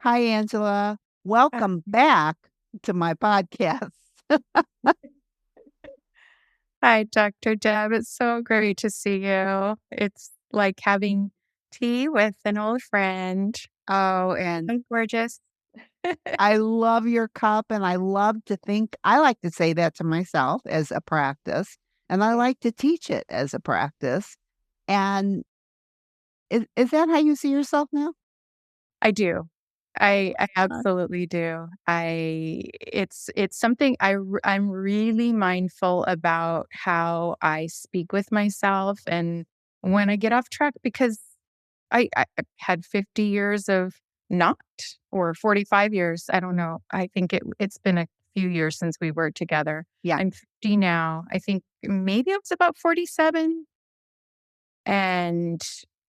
Hi, Angela. Uh, Welcome back to my podcast. Hi, Dr. Deb. It's so great to see you. It's like having tea with an old friend. Oh, and So gorgeous. I love your cup, and I love to think I like to say that to myself as a practice, and I like to teach it as a practice. And is that how you see yourself now? I do. I Uh, absolutely do. It's something I'm really mindful about how I speak with myself and when I get off track because I had 50 years of not or 45 years. I don't know. I think it's been a few years since we were together. yeah. I'm 50 now. I think maybe I was about 47 and,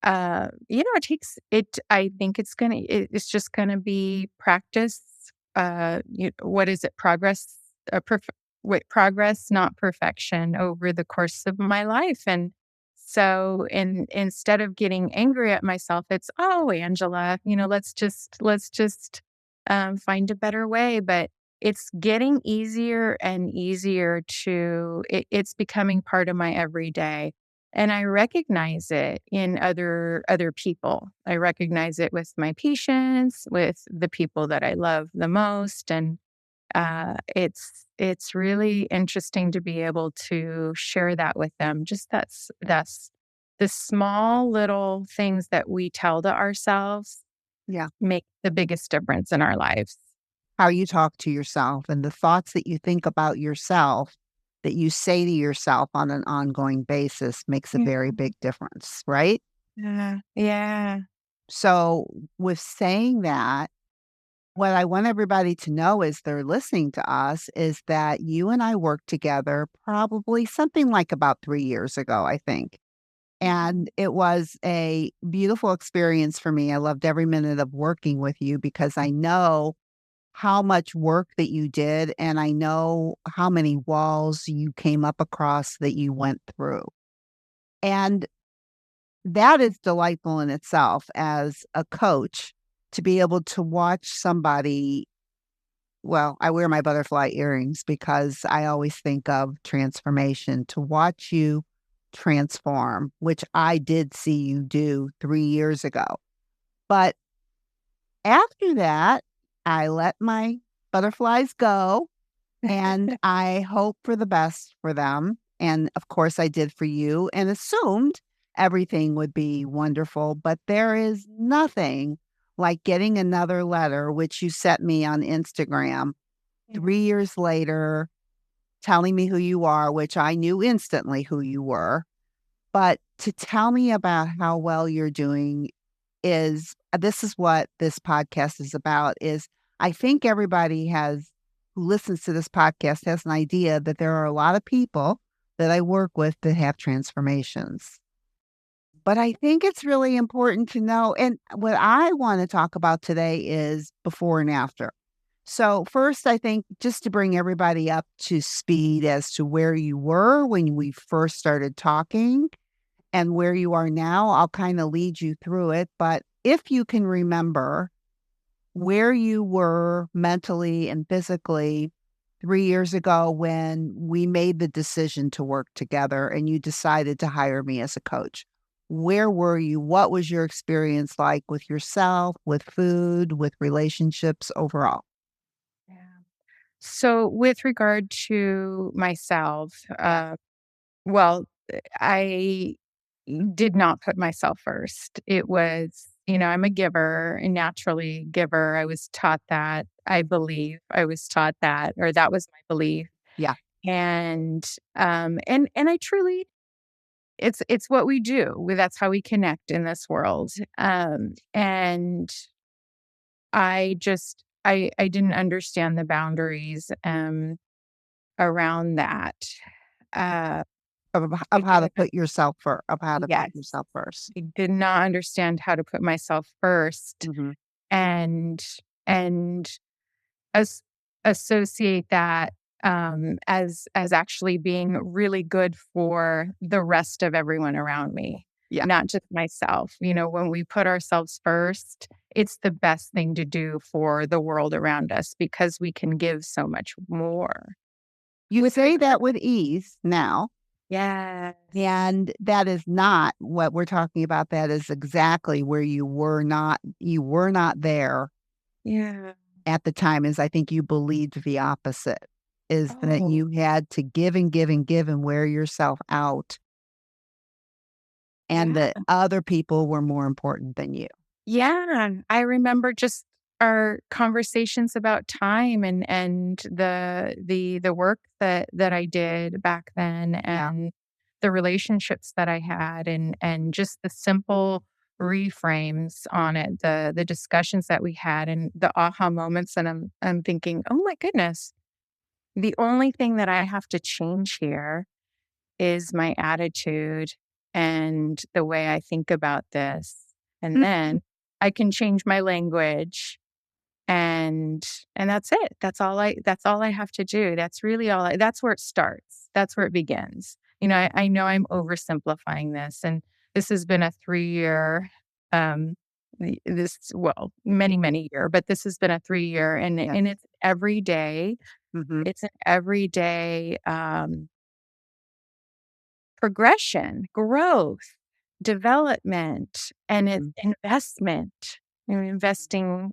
it takes it I think it's just gonna be practice, what is it? Progress, not perfection over the course of my life, and so instead of getting angry at myself, it's, "Oh, Angela, let's just find a better way," but it's getting easier and easier it's becoming part of my everyday. And I recognize it in other people. I recognize it with my patients, with the people that I love the most, and it's really interesting to be able to share that with them. Just that's the small little things that we tell to ourselves Yeah. make the biggest difference in our lives. How you talk to yourself and the thoughts that you think about yourself that you say to yourself on an ongoing basis makes a Yeah, very big difference, right? yeah, yeah. So, with saying that, what I want everybody to know as they're listening to us is that you and I worked together probably something like about 3 years ago, I think. And it was a beautiful experience for me. I loved every minute of working with you because I know how much work that you did, and I know how many walls you came up across that you went through. And that is delightful in itself as a coach to be able to watch somebody. Well, I wear my butterfly earrings because I always think of transformation, to watch you transform, which I did see you do 3 years ago. But after that, I let my butterflies go, and I hope for the best for them, and of course, I did for you and assumed everything would be wonderful, but there is nothing like getting another letter, which you sent me on Instagram Yeah. 3 years later, telling me who you are, which I knew instantly who you were, but to tell me about how well you're doing is this is what this podcast is about, is I think everybody has who listens to this podcast has an idea that there are a lot of people that I work with that have transformations. But I think it's really important to know, and what I wanna talk about today is before and after. So, first, I think just to bring everybody up to speed as to where you were when we first started talking and where you are now, I'll kinda lead you through it, but if you can remember where you were mentally and physically 3 years ago when we made the decision to work together and you decided to hire me as a coach. Where were you? What was your experience like with yourself, with food, with relationships overall? Yeah. So with regard to myself, Yeah. well, I did not put myself first. It was, I'm a giver, a naturally giver. I was taught that. I believe I was taught that, or that was my belief. Yeah. And I truly, it's what we do. That's how we connect in this world. And I didn't understand the boundaries around that. Uh, Of I how to didn't. put yourself of how to put Yes. yourself first. I did not understand how to put myself first Mhm. and and as associate that as actually being really good for the rest of everyone around me. Yeah. not just myself. When we put ourselves first, it's the best thing to do for the world around us because we can give so much more. You With say regard that with ease now, Yes. and that is not what we're talking about. That is exactly where you were not there Yeah. at the time, is I think you believed the opposite, is that Oh, you had to give and give and give and wear yourself out, and yeah. that other people were more important than you. Yeah, I remember just our conversations about time and the work that I did back then Yeah. and the relationships that I had and just the simple reframes on it, the discussions that we had and the aha moments and I'm thinking, "Oh my goodness, the only thing that I have to change here is my attitude and the way I think about this. And Mhm. then I can change my language and that's it. That's all I have to do. That's really that's where it starts. That's where it begins. I know I'm oversimplifying this and this has been a 3-year many year, but this has been a 3-year and Yes. it's every day. Mhm. It's an everyday progression, growth, development, and it's Mhm. investment. I'm investing,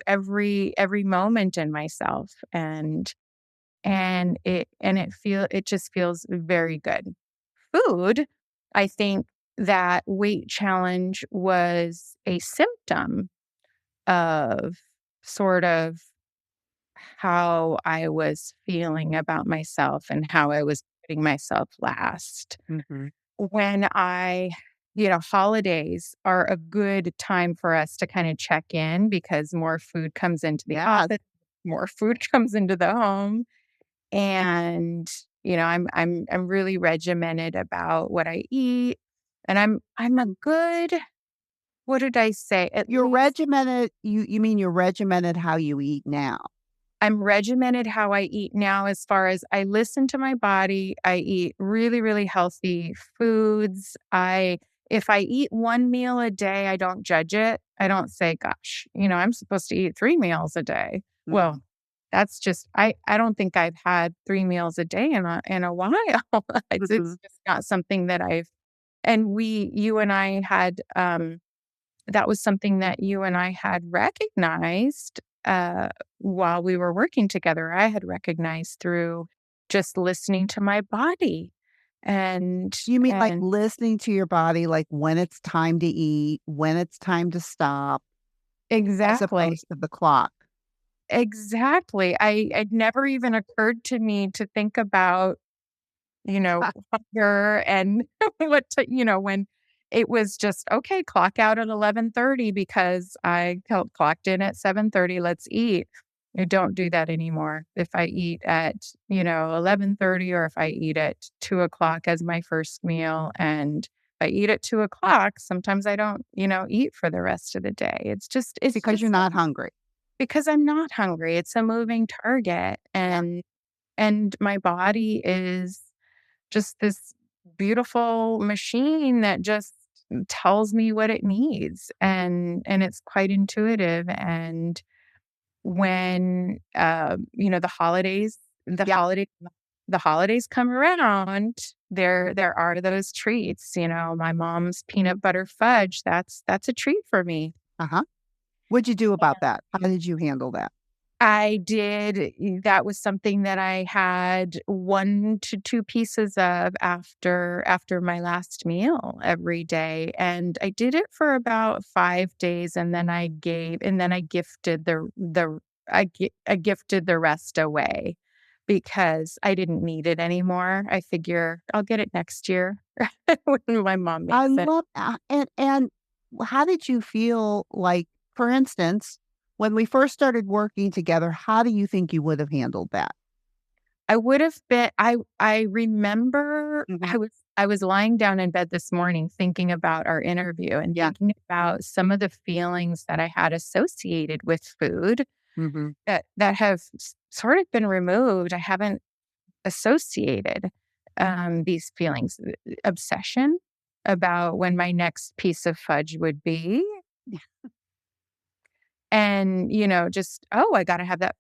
every moment in myself and it just feels very good. Food, I think that weight challenge was a symptom of sort of how I was feeling about myself and how I was putting myself last. Mhm. When holidays are a good time for us to kind of check in because more food comes into the Yes. office, more food comes into the home. And, I'm really regimented about what I eat. And I'm a good, what did I say? At You're least regimented. You mean you're regimented how you eat now? I'm regimented how I eat now as far as I listen to my body. I eat really, really healthy foods. If I eat one meal a day, I don't judge it. I don't say, gosh, I'm supposed to eat 3 meals a day. Well, Mhm. that's just I don't think I've had 3 meals a day in a while. It's Mhm. just not something that I've and you and I had that was something that you and I had recognized, while we were working together. I had recognized through just listening to my body and You mean like and listening to your body, like when it's time to eat, when it's time to stop, as exactly, opposed to the clock? exactly. It never even occurred to me to think about hunger and when it was just, "Okay, clock out at 11:30 because I clocked in at 7:30, let's eat." I don't do that anymore. If I eat at, 11:30 or if I eat at 2 o'clock as my first meal, and if I eat at 2 o'clock, sometimes I don't, eat for the rest of the day. It's Because you're just not hungry. because I'm not hungry. It's a moving target, Yeah. and my body is just this beautiful machine that just tells me what it needs and it's quite intuitive and when the Yeah. holiday the holidays come around, there are those treats. My mom's peanut butter fudge, that's a treat for me. Uh-huh. What'd you do about that? How did you handle that? I did. That was something that I had 1 to 2 pieces of after my last meal every day, and I did it for about 5 days, and then I gifted I gifted the rest away because I didn't need it anymore. I figure I'll get it next year when my mom I makes it. love and how did you feel, like, for instance, when we first started working together, how do you think you would have handled that? I would have been I remember Mhm. I was lying down in bed this morning thinking about our interview and Yeah. thinking about some of the feelings that I had associated with food Mhm. that have sort of been removed. I haven't associated these feelings. Obsession, about when my next piece of fudge would be. And, just, "Oh, I gotta have that."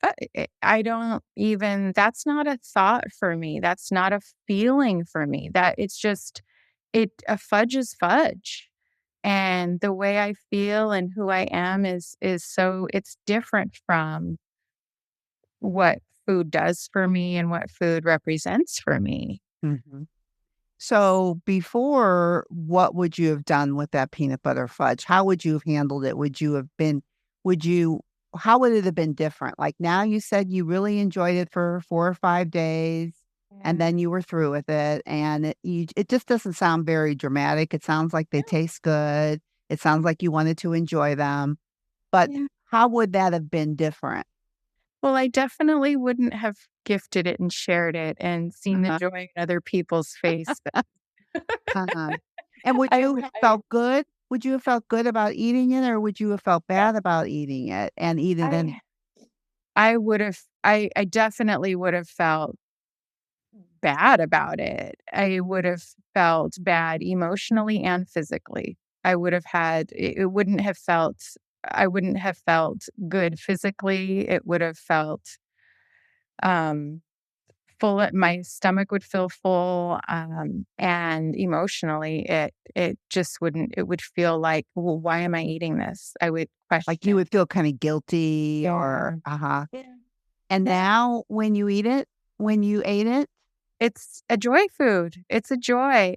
I don't even that's not a thought for me. That's not a feeling for me. That it's just a fudge is fudge. And the way I feel and who I am is so it's different from what food does for me and what food represents for me. Mhm. So before, what would you have done with that peanut butter fudge? How would you have handled it? Would you how would it have been different? Like, now you said you really enjoyed it for 4 or 5 days, and Yeah. then you were through with it, and it just doesn't sound very dramatic. It sounds like they taste good. It sounds like you wanted to enjoy them, but Yeah. how would that have been different? Well, I definitely wouldn't have gifted it and shared it and seen the Uh-huh. joy in other people's face. Uh-huh. And would I you would have I felt good? Would you have felt good about eating it, or would you have felt bad about eating it and eat it any I I would've I definitely would have felt bad about it. I would have felt bad emotionally and physically. I would have had it wouldn't have felt I wouldn't have felt good physically. It would have felt, um, my stomach would feel full, and emotionally, it just wouldn't it would feel like, "Well, why am I eating this?" I would like, you question. would feel kinda guilty Yeah. or uh-huh. Yeah. And Yeah. now when you ate it It's a joy food. It's a joy.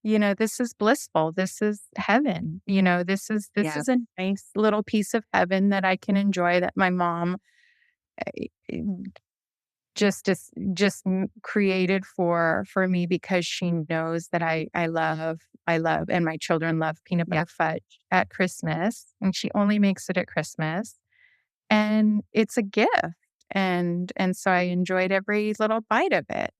This is blissful. This is heaven. This yeah, is a nice little piece of heaven that I can enjoy that my mom eh, eh, created for me because she knows that I love and my children love peanut yeah. butter fudge at Christmas, and she only makes it at Christmas, and it's a gift, and so I enjoyed every little bite of it.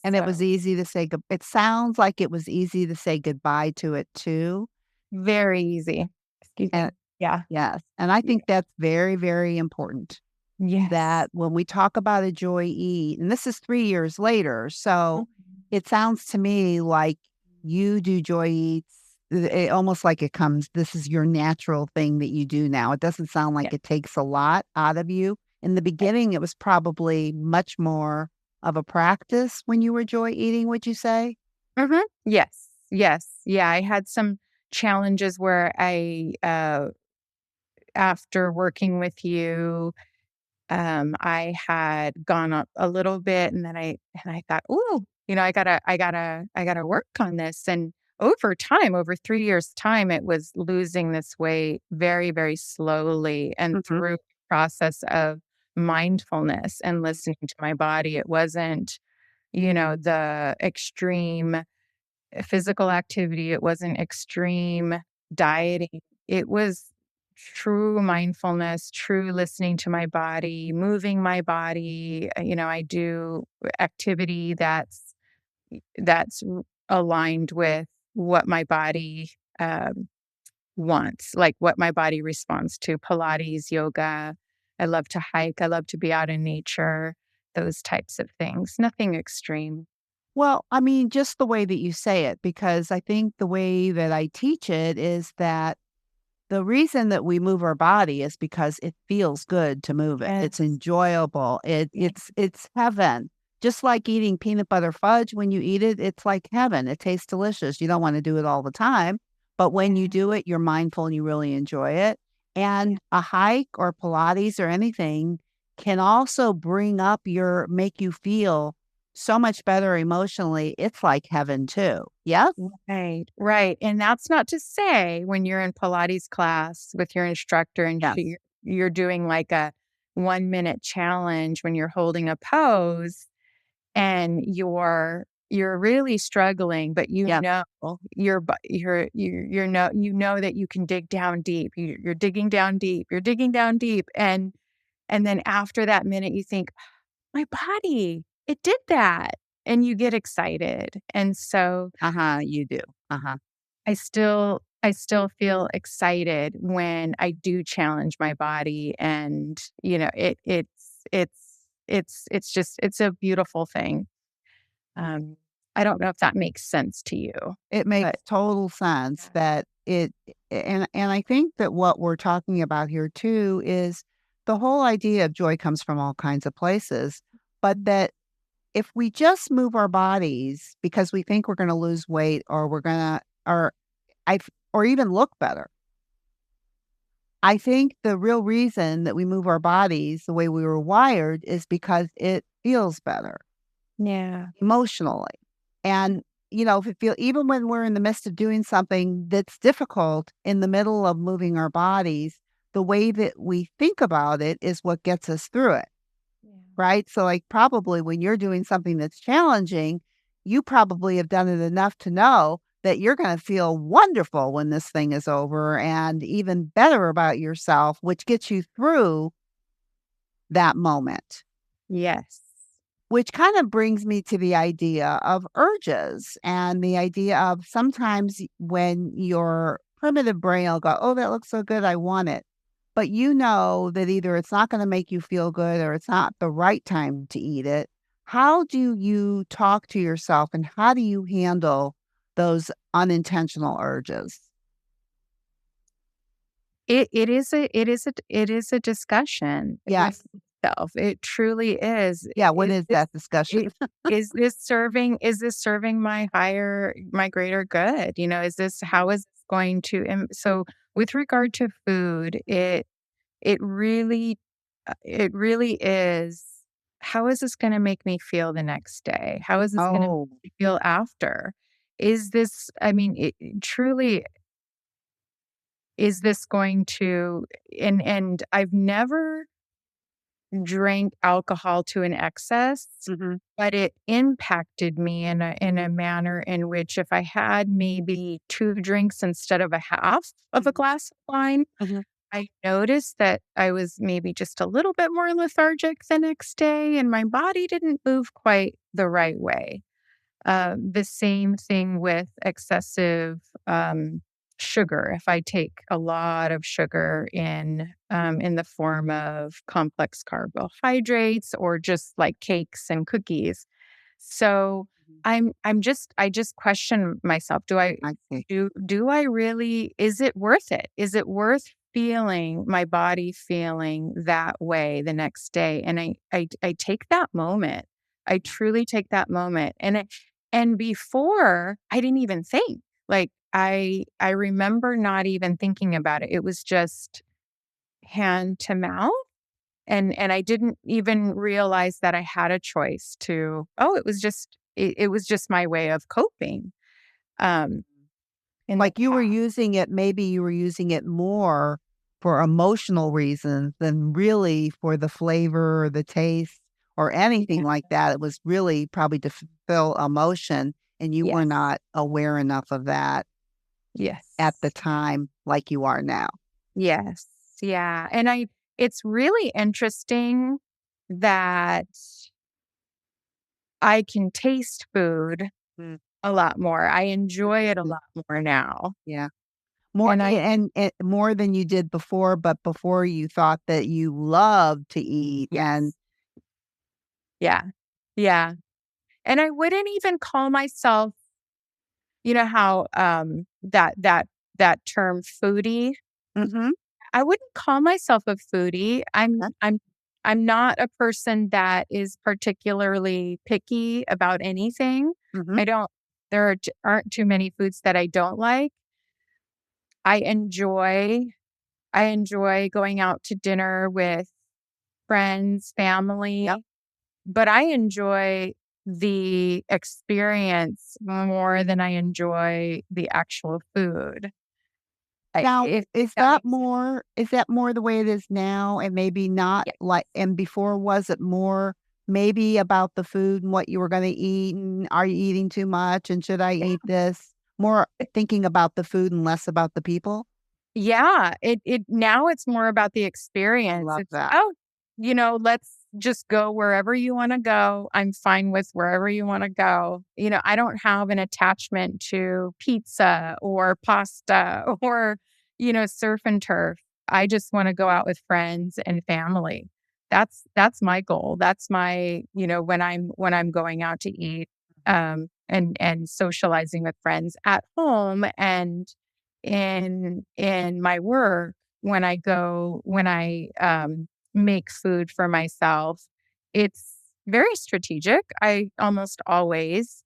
And it was So, easy to say good it sounds like it was easy to say goodbye to it too, very easy. Excuse and me. Yeah. yes, and I Yeah. think that's very, very important. Yes. That when we talk about a joy eat, and this is 3 years later, so Mhm. it sounds to me like you do joy eats, almost like it comes this is your natural thing that you do now. It doesn't sound Yeah. like it takes a lot out of you. In the beginning, it was probably much more of a practice when you were joy eating, would you say? Mhm. Yes. Yes. Yeah, I had some challenges where after working with you, I had gone up a little bit and then I thought, "Ooh, I gotta work on this." And over time, over 3 years' time, it was losing this weight very, very slowly and Mhm, through the process of mindfulness and listening to my body. It wasn't, the extreme physical activity. It wasn't extreme dieting. It was true mindfulness, true listening to my body, moving my body. I do activity that's aligned with what my body wants, like what my body responds to. Pilates, yoga. I love to hike. I love to be out in nature. Those types of things. Nothing extreme. well, I mean, just the way that you say it, because I think the way that I teach it is that the reason that we move our body is because it feels good to move it. It's Yes. enjoyable. Yeah. It's heaven. Just like eating peanut butter fudge, when you eat it, it's like heaven. It tastes delicious. You don't want to do it all the time, but when you Yeah. do it, you're mindful and you really enjoy it. Yeah. And a hike or Pilates or anything can also make you feel so much better emotionally. It's like heaven too. Yes? Right, right, and that's not to say when you're in Pilates class with your instructor and Yes. you're doing like a 1-minute challenge when you're holding a pose and you're really struggling, but Yes. you know that you can dig down deep. You're digging down deep, you're digging down deep, and then after that minute, you think, "My body, it did that," and you get excited, and so Uh-huh. You do. Uh-huh. I still feel excited when I do challenge my body and, it's a beautiful thing. Um, I don't know if that makes sense to you, It makes but total sense yeah. that and I think that what we're talking about here too is the whole idea of joy comes from all kinds of places, but that if we just move our bodies because we think we're gonna lose weight or we're gonna or even look better, I think the real reason that we move our bodies the way we were wired is because it feels better Yeah. emotionally. And, if it feel even when we're in the midst of doing something that's difficult in the middle of moving our bodies, the way that we think about it is what gets us through it, Yeah. right? So, like, probably when you're doing something that's challenging, you probably have done it enough to know that you're gonna feel wonderful when this thing is over and even better about yourself, which gets you through that moment. Yes. Which kind of brings me to the idea of urges and the idea of sometimes when your primitive brain will go, "Oh, that looks so good, I want it." But you know that either it's not gonna make you feel good or it's not the right time to eat it. How do you talk to yourself and how do you handle those unintentional urges? It is a discussion with Yes. myself. It truly is. Yeah, what is that discussion? I is this serving my greater good? Is this how is this going to so with regard to food, it really is, how is this gonna make me feel the next day? How is this gonna make Oh, me feel after? Is this I mean, truly, is this going to and I've never drank alcohol to an excess, mhm, but it impacted me in a manner in which if I had maybe 2 drinks instead of a half of a mhm, glass of wine, mhm. I noticed that I was maybe just a little bit more lethargic the next day, and my body didn't move quite the right way. The same thing with excessive sugar. If I take a lot of sugar in the form of complex carbohydrates or just like cakes and cookies, so Mhm. I just question myself. Do I I see. do I really, is it worth it? Is it worth feeling my body feeling that way the next day? And I take that moment. I truly take that moment. And before I didn't even think. Like I remember not even thinking about it. It was just hand to mouth. And I didn't even realize that I had a choice to, oh, it was just my way of coping, um, in the Like, you were past. using it maybe you were using it more for emotional reasons than really for the flavor or the taste or anything Yeah. like that. It was really probably to fulfill emotion, and you were Yes. not aware enough of that at the Yes. time like you are now. Yes. Yeah. And it's really interesting that I can taste food Mm, a lot more. I enjoy it a mhm, lot more now. yeah. More And I and more than you did before, but before you thought that you loved to eat and Yes. Yeah. Yeah. And I wouldn't even call myself, how that term foodie. mhm, I wouldn't call myself a foodie. I'm okay, I'm I'm not a person that is particularly picky about anything. mhm, I don't aren't too many foods that I don't like. I enjoy I enjoy going out to dinner with friends, yep. family, but I enjoy the experience more than I enjoy the actual food. I Now, if that makes sense. is that more the way it is now and maybe not Yeah. like and before was it more maybe about the food and what you were gonna eat and are you eating too much and should I eat this? More thinking about the food and less about the people? Yeah, it now it's more about the I experience. love It's, that. "Oh, let's just go wherever you wanna go. I'm fine with wherever you wanna go." I don't have an attachment to pizza or pasta or, surf and turf. I just wanna go out with friends and family. That's my goal. That's my, when I'm going out to eat, and socializing with friends at home and in my work when I make food for myself. It's very strategic. I almost always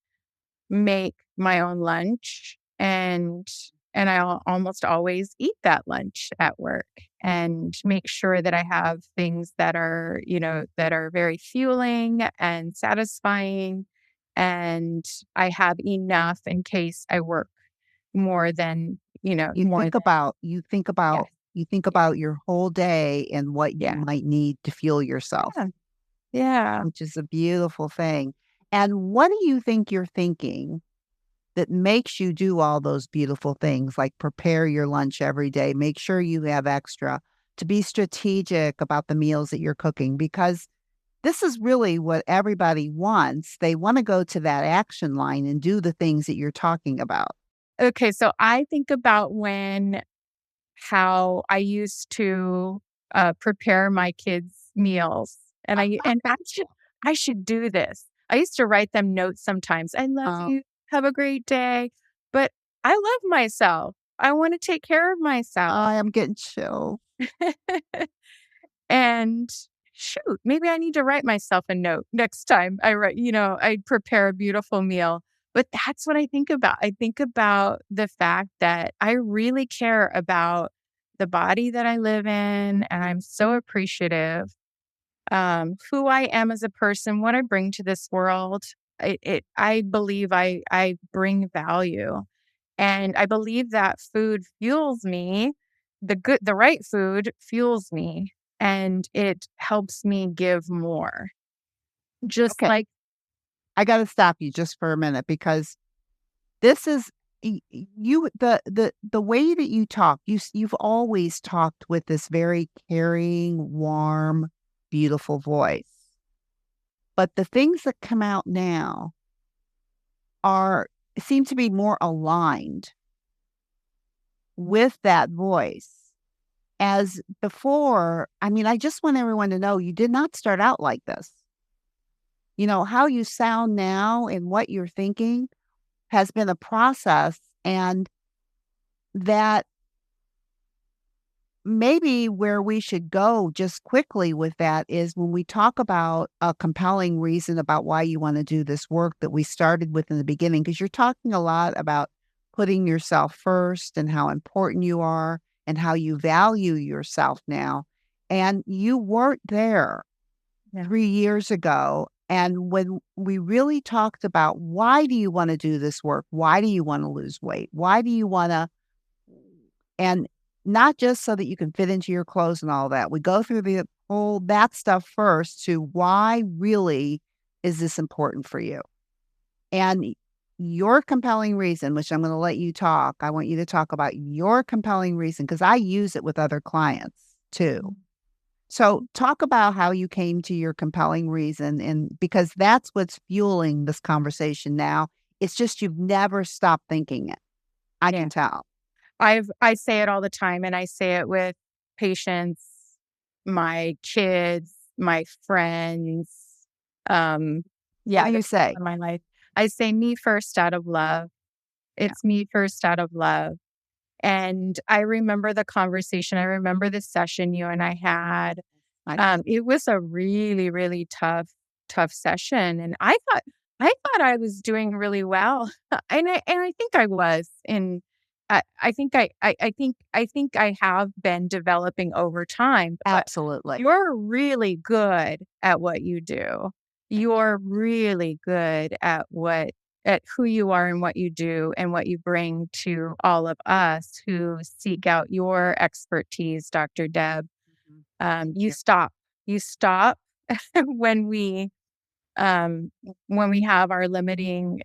make my own lunch and I'll almost always eat that lunch at work and make sure that I have things that are, that are very fueling and satisfying. And I have enough in case I work more than, You more think than, about you think yeah, about you think yeah, about your whole day and what you yeah, might need to fuel yourself, yeah, yeah. which is a beautiful thing. And what do you think you're thinking that makes you do all those beautiful things, like prepare your lunch every day, make sure you have extra, to be strategic about the meals that you're cooking? Because this is really what everybody wants. They want to go to that action line and do the things that you're talking about. Okay, so I think about how I used to, prepare my kids' meals, and I should do this. I used to write them notes sometimes, "I love Oh, you, have a great day," but I love myself. I wanna take care of myself. I am getting chills. And shoot, maybe I need to write myself a note next time I prepare a beautiful meal. But that's what I think about. I think about the fact that I really care about the body that I live in, and I'm so appreciative who I am as a person, what I bring to this world. I believe I bring value, and I believe that food fuels me. The right food fuels me, and it helps me give more. Just Okay, like I got to stop you just for a minute because this is you the way that you talk. You've always talked with this very caring, warm, beautiful voice. But the things that come out now are seem to be more aligned with that voice. As before, I mean, I just want everyone to know you did not start out like this. How you sound now and what you're thinking has been a process, and that maybe where we should go just quickly with that is when we talk about a compelling reason about why you want to do this work that we started with in the beginning, because you're talking a lot about putting yourself first and how important you are and how you value yourself now. And you weren't there yeah, 3 years ago. And when we really talked about why do you want to do this work? Why do you want to lose weight? Why do you want to and not just so that you can fit into your clothes and all that. We go through the whole that stuff first to why really is this important for you? And your compelling reason, which I'm going to let you talk, I want you to talk about your compelling reason because I use it with other clients too. So talk about how you came to your compelling reason and because that's what's fueling this conversation now. It's just you've never stopped thinking it. I yeah. can tell. I say it all the time, and I say it with patients, my kids, my friends, What yeah, do the you say? people in my life. I say me first out of love. Yeah. It's me first out of love. And I remember the conversation. I remember the session you and I had. I It was a really, really tough session, and I thought I was doing really well, and I think I was. And I think I have been developing over time. But absolutely. you're really good at what you do. You're really good at who you are and what you do and what you bring to all of us who seek out your expertise, Dr. Deb. Mhm. You Yeah. stop. You stop when we when we have our limiting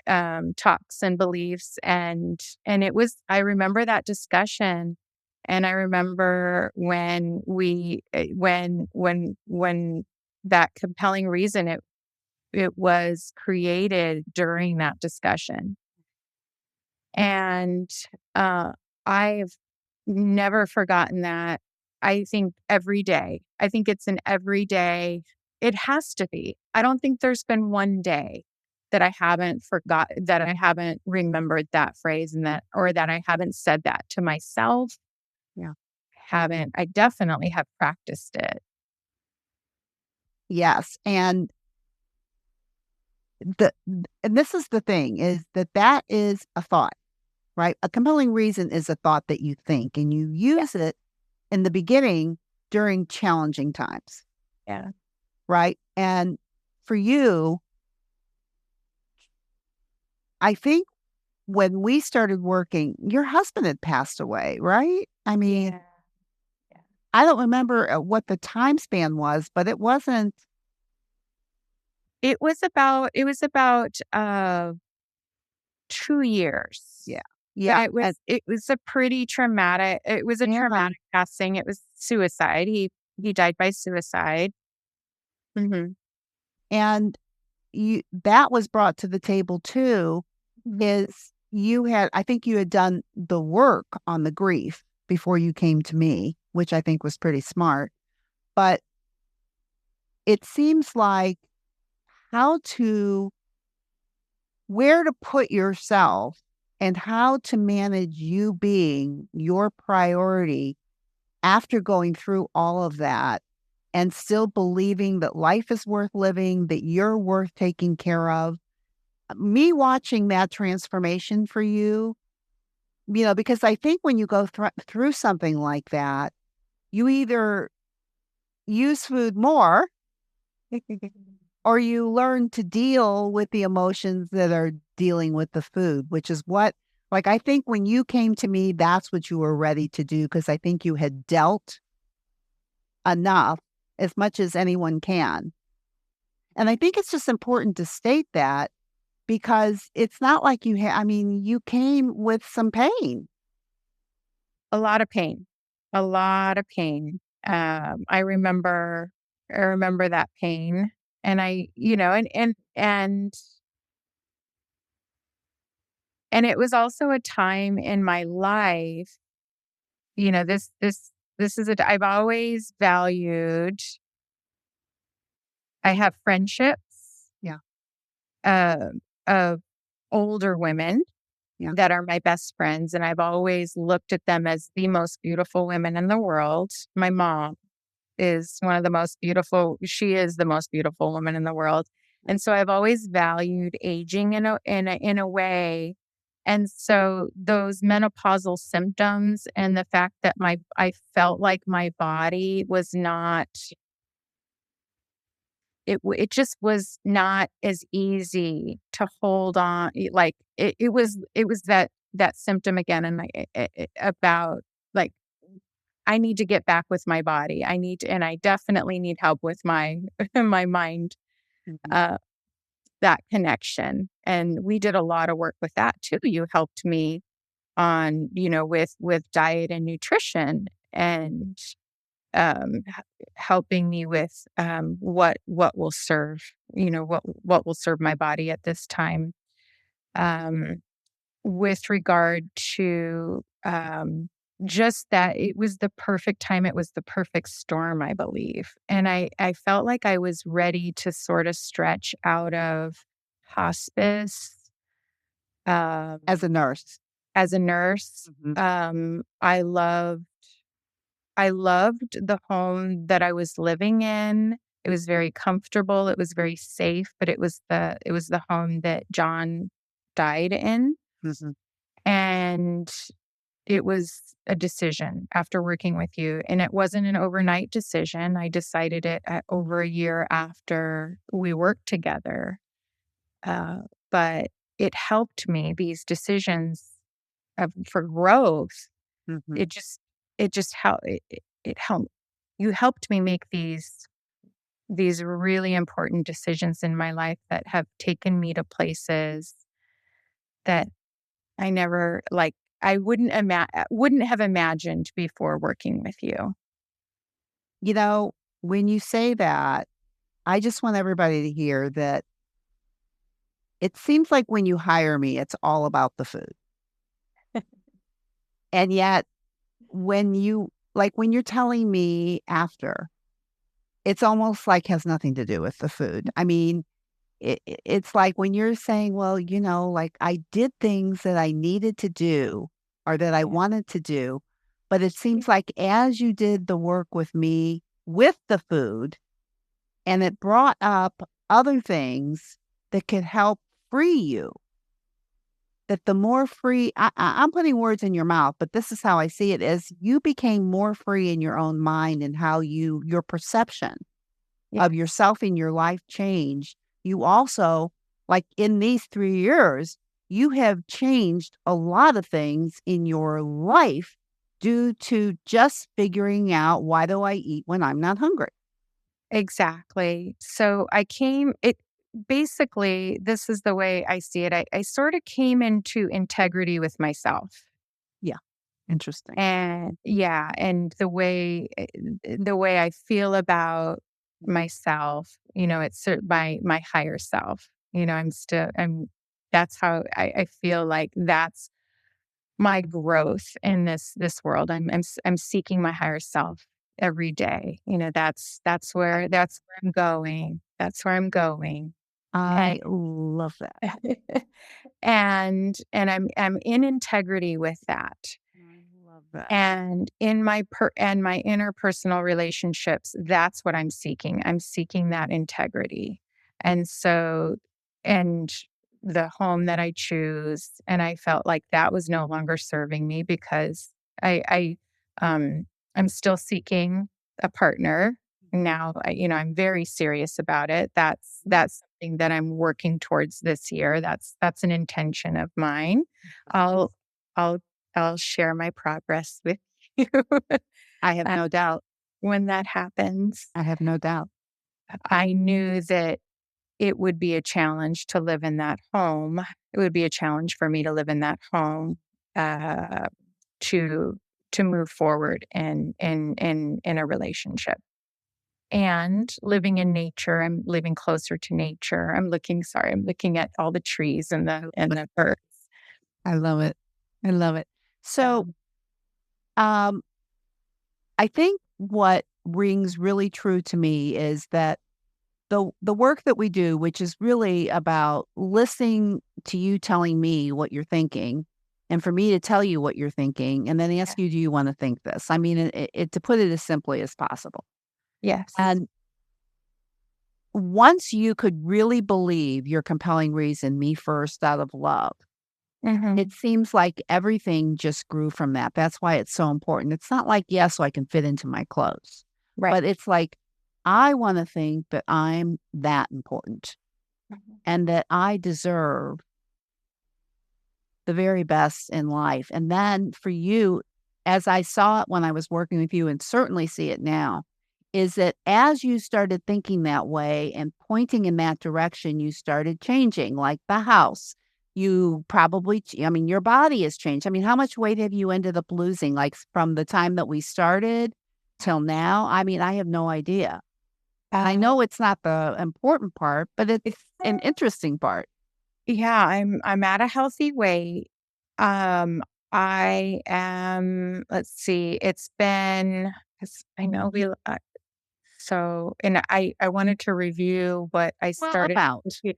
talks and beliefs, and I remember that discussion, and I remember when that compelling reason it was created during that discussion. And I've never forgotten that. I think every day. I think it's an everyday. It has to be. I don't think there's been one day. that I haven't forgot that I haven't remembered that phrase and that or that I haven't said that to myself. Yeah. Haven't I definitely have practiced it. Yes, and and this is the thing, is that that is a thought, right? A compelling reason is a thought that you think, and you Yeah, use it in the beginning during challenging times, yeah. right? And for you, I think when we started working, your husband had passed away, right? I mean, Yeah, yeah. I don't remember what the time span was, but it wasn't. It was about 2 years. Yeah. But Yeah. it was a pretty traumatic it was a Yeah. traumatic passing. It was suicide. He died by suicide. Mhm. And you that was brought to the table too, is you had I think you had done the work on the grief before you came to me, which I think was pretty smart. But it seems like how to where to put yourself and how to manage you being your priority after going through all of that and still believing that life is worth living, that you're worth taking care of. Me watching that transformation for you, because I think when you go through something like that, you either use food more or you learn to deal with the emotions that are dealing with the food, which is what, like, I think when you came to me, that's what you were ready to do because I think you had dealt enough as much as anyone can. And I think it's just important to state that because it's not like I mean, you came with some pain. A lot of pain. A lot of pain. I remember that pain, and and it was also a time in my life, this is a I've always valued I have friendships, Yeah, of older women yeah. that are my best friends, and I've always looked at them as the most beautiful women in the world. My mom is one of the most beautiful she is the most beautiful woman in the world, and so I've always valued aging in a way, and so those menopausal symptoms and the fact that my I felt like my body was not it just was not as easy to hold on like, it was that symptom again, and, like, about, like, I need to get back with my body. And I definitely need help with my my mind, Mhm. uh, that connection, and we did a lot of work with that too. You helped me on, with diet and nutrition and, helping me with, what will serve, what will serve my body at this time. Um, with regard to, just that it was the perfect time, it was the perfect storm, I believe, and I felt like I was ready to sorta stretch out of hospice, um, As a nurse. as a nurse. Mhm. I loved the home that I was living in. It was very comfortable, it was very safe, but it was the home that John died in, Mhm. and it was a decision after working with you, and it wasn't an overnight decision. I decided it at over a year after we worked together, uh, but it helped me, these decisions for growth. Mhm. It just helped it helped you helped me make these really important decisions in my life that have taken me to places that I never like wouldn't have imagined before working with you. You know, when you say that, I just want everybody to hear that it seems like when you hire me, it's all about the food. And yet, when you're telling me after, it's almost like has nothing to do with the food. I mean, it's like when you're saying, "Well, like, I did things that I needed to do or that I Yeah. wanted to do," but it Yeah. seems like as you did the work with me with the food, and it brought up other things that could help free you, that the more free I'm putting words in your mouth, but this is how I see it, is you became more free in your own mind and how your perception of Yes. yourself in your life changed. You also, like in these 3 years, you have changed a lot of things in your life due to just figuring out, "Why do I eat when I'm not hungry?" Exactly. So I came it basically, this is the way I see it. I sort of came into integrity with myself. Yeah, interesting. And yeah, and the way I feel about myself, it's my higher self. I'm that's how I feel like that's my growth in this world. I'm seeking my higher self every day. That's where I'm going. That's where I'm going. And I love that. and I'm in integrity with that. I love that. And in my interpersonal relationships, that's what I'm seeking. I'm seeking that integrity. And so, and the home that I choose, and I felt like that was no longer serving me because I I'm still seeking a partner Mhm. now. I'm very serious about it. That's Mm, that's something that I'm working towards this year. That's an intention of mine. nice. I'll I'll I'll share my progress with you, I have uh, no doubt. when that happens. I have no doubt. I knew that it would be a challenge to live in that home. It would be a challenge for me to live in that home, uh, to move forward in a relationship. And living in nature, I'm living closer to nature. I'm looking at all the trees and the birds. I love it. I love it. So, Um, um, I think what rings really true to me is that the work that we do, which is really about listening to you telling me what you're thinking, and for me to tell you what you're thinking, and then yeah. ask you, "Do you want to think this?" I mean, to put it as simply as possible. Yes. And once you could really believe your compelling reason, me first, out of love, it Mhm. seems like everything just grew from that. That's why it's so important. It's not like, "Yes, so I can fit into my clothes," Right. but it's like, I wanna think that I'm that important Mhm. and that I deserve the very best in life. And then for you, as I saw it when I was working with you and certainly see it now, is that as you started thinking that way and pointing in that direction, you started changing, like the house. You probably, I mean, your body has changed. I mean, how much weight have you ended up losing, like from the time that we started till now? I mean, I have no idea. I Uh, know it's not the important part, but it's it's an interesting part. Yeah, I'm at a healthy weight. I am, let's see, it's been 'cause I know and I wanted to review what I Well, started with about. you.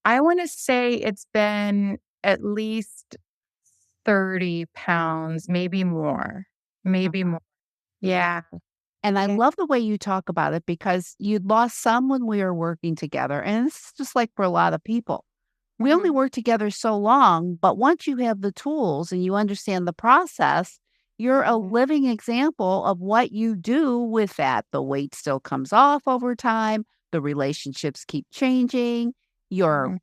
I want to say it's been at least 30 pounds, maybe more. Maybe more. Yeah. And I Yeah. love the way you talk about it because you lost some when we were working together. And this is just like for a lot of people. We only Mhm. work together so long, but once you have the tools and you understand the process, you're a Mhm. living example of what you do with that. The weight still comes off over time. The relationships keep changing. Your Mhm.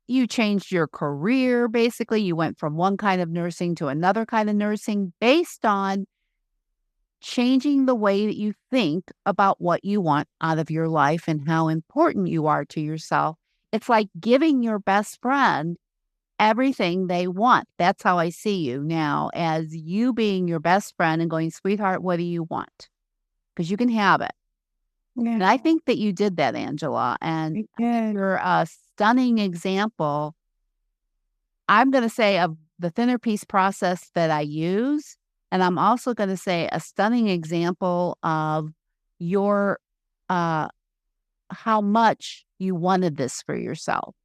you changed your career basically. You went from one kind of nursing to another kind of nursing based on changing the way that you think about what you want out of your life and how important you are to yourself. It's like giving your best friend everything they want. That's how I see you now, as you being your best friend and going, "Sweetheart, what do you want?" Because you can have it. Yeah. And I think that you did that, Angela. And I I think did. you're a stunning example, I'm going to say, of the thinner piece process that I use. And I'm also going to say a stunning example of your uh, how much you wanted this for yourself,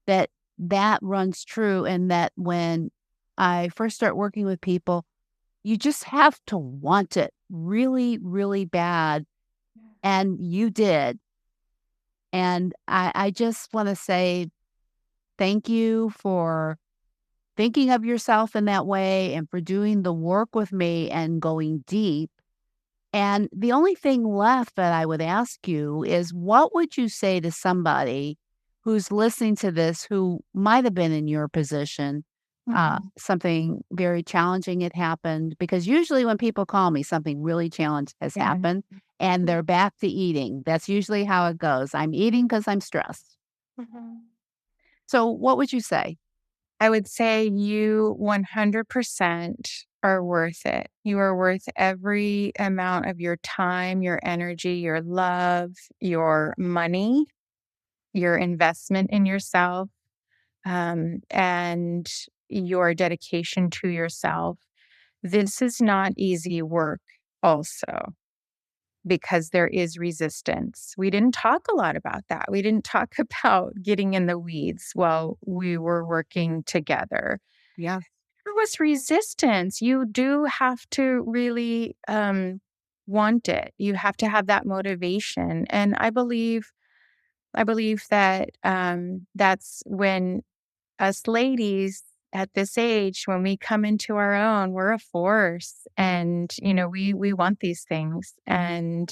that that runs true, and that when I first start working with people, you just have to want it really, really bad, and you did. And I just wanna say thank you for thinking of yourself in that way and for doing the work with me and going deep. And the only thing left that I would ask you is what would you say to somebody who's listening to this who might have been in your position? Mhm. Something very challenging had happened because usually when people call me, something really challenged has Yeah. happened and they're back to eating. That's usually how it goes. I'm eating because I'm stressed. Mhm. So, what would you say? I would say you 100% are worth it. You are worth every amount of your time, your energy, your love, your money, your investment in yourself, and your dedication to yourself. This is not easy work, also, because there is resistance. We didn't talk a lot about that. We didn't talk about getting in the weeds while we were working together. Yes. There was resistance. You do have to really want it. You have to have that motivation. And I believe that that's when us ladies at this age, when we come into our own, we're a force, and we want these things. And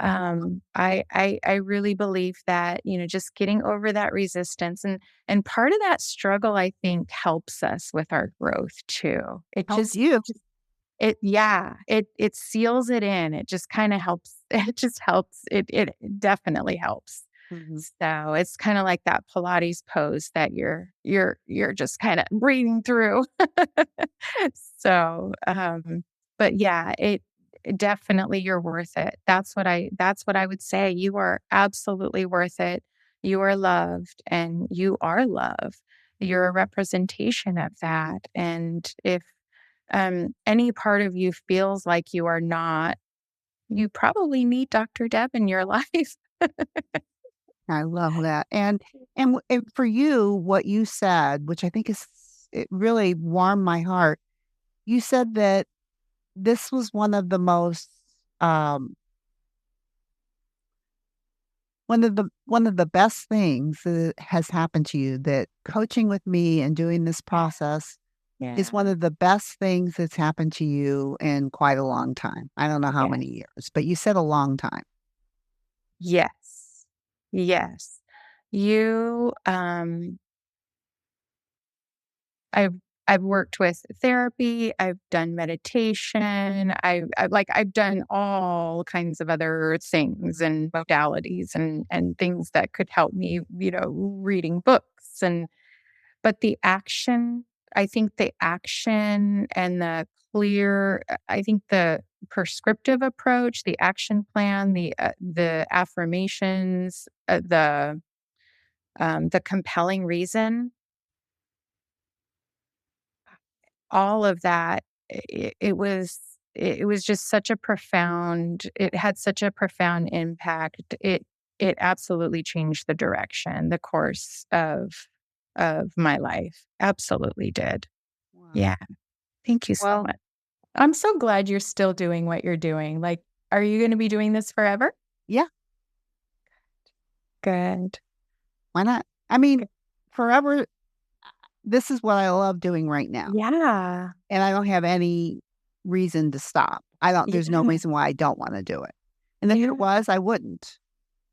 I really believe that, just getting over that resistance, and part of that struggle, I think, helps us with our growth too. It Helps just you. it yeah, it seals it in. It just kinda helps. It just helps. It definitely helps. Mhm. So, it's kinda like that Pilates pose that you're just kinda breathing through. So, but yeah, definitely you're worth it. That's what I would say. You are absolutely worth it. You are loved, and you are love. You're a representation of that. And if any part of you feels like you are not, you probably need Dr. Deb in your life. I love that. And for you, what you said, which I think is it really warmed my heart. You said that this was um one of the best things that has happened to you, that coaching with me and doing this process is Yeah. one of the best things that's happened to you in quite a long time. I don't know how Yeah. many years, but you said a long time. Yes. Yes. You, I've I've worked with therapy, I've done meditation, I've done all kinds of other things and modalities and things that could help me, reading books, but the action, I think the action and the I think the prescriptive approach, the action plan, the affirmations, the compelling reason, all of that, it was just such a profound it had such a profound impact. It absolutely changed the direction, the course of my life. Absolutely did. Wow. Yeah. Thank you so Well, much. I'm so glad you're still doing what you're doing. Like, are you gonna be doing this forever? yeah, Good. why not? I mean, Good. forever, this is what I love doing right now. Yeah. And I don't have any reason to stop. I don't there's no Yeah. reason why I don't wanna do it. And if Yeah. there was, I wouldn't.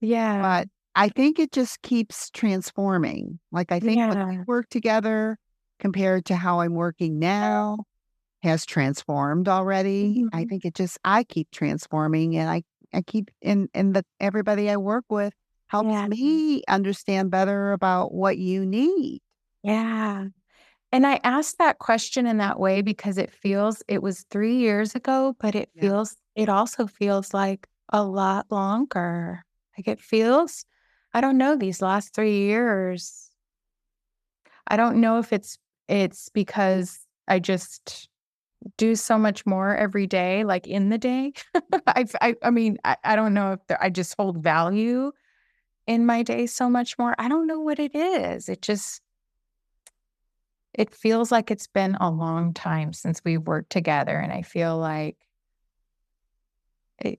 Yeah. But I think it just keeps transforming. Like, I think when we Yeah. work together compared to how I'm working now has transformed already. I Mhm. think it just I keep transforming, and I keep and the everybody I work with helps Yeah. me understand better about what you need. Yeah. And I asked that question in that way because it was 3 years ago, but Yeah. it also feels like a lot longer. Like, it feels I don't know, these last 3 years, I don't know if it's because I just do so much more every day, like, in the day. I mean, I don't know if I just hold value in my day so much more. I don't know what it is. It feels like it's been a long time since we've worked together, and I feel like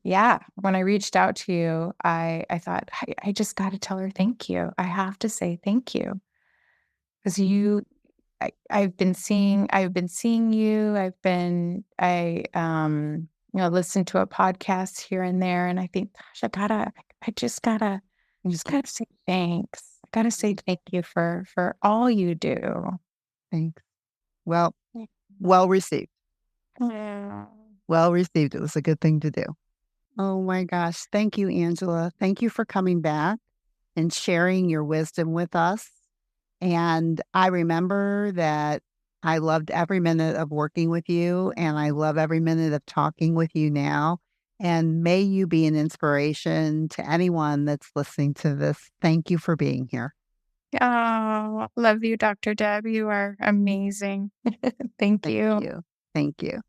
yeah, when I reached out to you, I thought, I just gotta tell her thank you. I have to say thank you, 'cause I've been seeing you. Listen to a podcast here and there, and I think, gosh, I just gotta say thanks. I gotta say thank you for all you do. Thanks. Well, well received. Yeah. Well received. It was a good thing to do. Oh my gosh. Thank you, Angela. Thank you for coming back and sharing your wisdom with us. And I remember that I loved every minute of working with you, and I love every minute of talking with you now. And may you be an inspiration to anyone that's listening to this. Thank you for being here. Oh, love you, Dr. Deb. You are amazing. Thank Thank you. you. Thank you.